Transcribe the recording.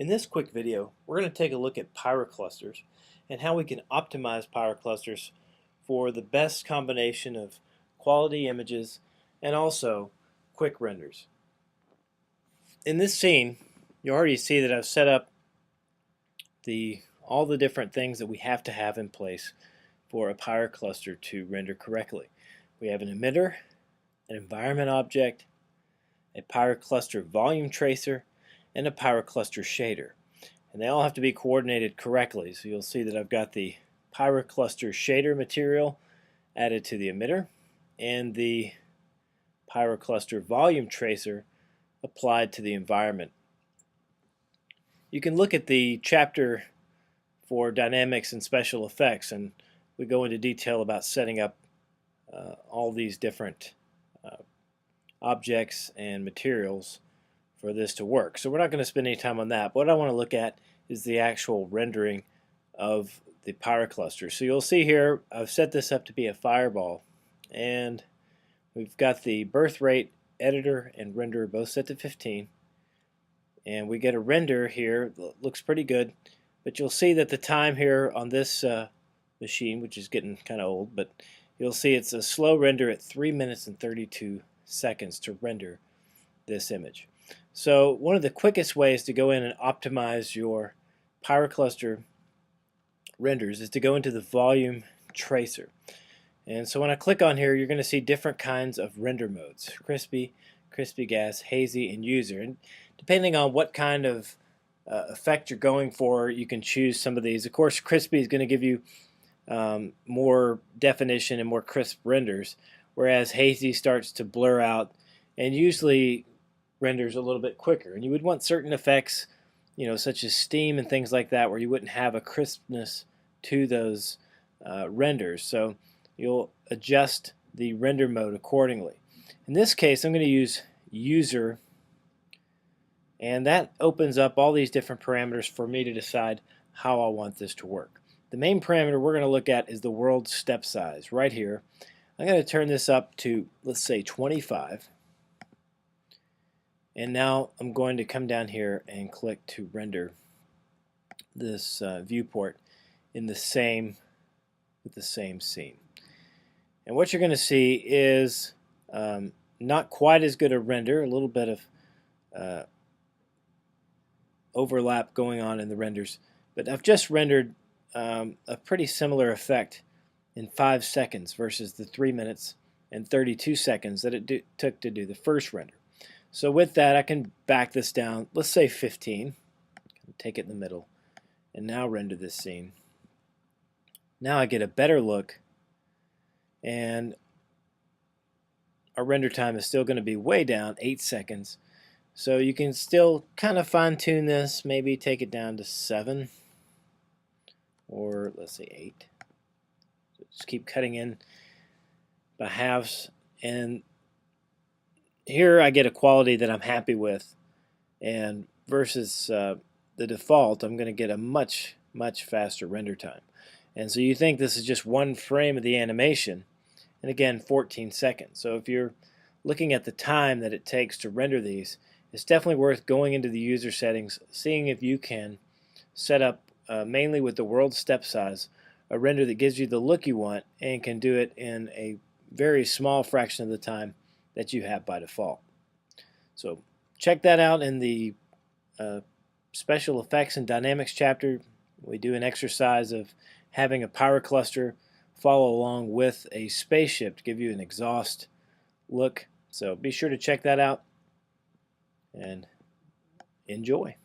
In this quick video, we're going to take a look at pyroclusters and how we can optimize pyroclusters for the best combination of quality images and also quick renders. In this scene, you already see that I've set up all the different things that we have to have in place for a pyrocluster to render correctly. We have an emitter, an environment object, a pyrocluster volume tracer, and a pyrocluster shader. And they all have to be coordinated correctly. So you'll see that I've got the pyrocluster shader material added to the emitter and the pyrocluster volume tracer applied to the environment. You can look at the chapter for dynamics and special effects, and we go into detail about setting up all these different objects and materials for this to work. So we're not going to spend any time on that. What I want to look at is the actual rendering of the pyrocluster. So you'll see here I've set this up to be a fireball, and we've got the birth rate editor and renderer both set to 15, and we get a render here that looks pretty good, but you'll see that the time here on this machine, which is getting kind of old, but you'll see it's a slow render at 3 minutes and 32 seconds to render this image. So one of the quickest ways to go in and optimize your pyrocluster renders is to go into the volume tracer. And so when I click on here, you're going to see different kinds of render modes: crispy, crispy gas, hazy, and user. And depending on what kind of effect you're going for, you can choose some of these. Of course, crispy is going to give you more definition and more crisp renders, whereas hazy starts to blur out and usually renders a little bit quicker. And you would want certain effects, such as steam and things like that, where you wouldn't have a crispness to those renders. So you'll adjust the render mode accordingly. In this case, I'm going to use user, and that opens up all these different parameters for me to decide how I want this to work. The main parameter we're going to look at is the world step size right here. I'm going to turn this up to, let's say, 25. And now I'm going to come down here and click to render this viewport in with the same scene. And what you're going to see is not quite as good a render, a little bit of overlap going on in the renders, but I've just rendered a pretty similar effect in 5 seconds versus the 3 minutes and 32 seconds that it took to do the first render. So with that, I can back this down, let's say 15, take it in the middle, and now render this scene. Now I get a better look, and our render time is still going to be way down, 8 seconds. So you can still kind of fine-tune this, maybe take it down to 7, or let's say 8. So just keep cutting in by halves, and here I get a quality that I'm happy with, and versus the default, I'm going to get a much faster render time. And so you think this is just one frame of the animation, and again 14 seconds. So if you're looking at the time that it takes to render these, it's definitely worth going into the user settings, seeing if you can set up mainly with the world step size a render that gives you the look you want and can do it in a very small fraction of the time that you have by default. So check that out in the special effects and dynamics chapter. We do an exercise of having a pyrocluster follow along with a spaceship to give you an exhaust look. So be sure to check that out and enjoy.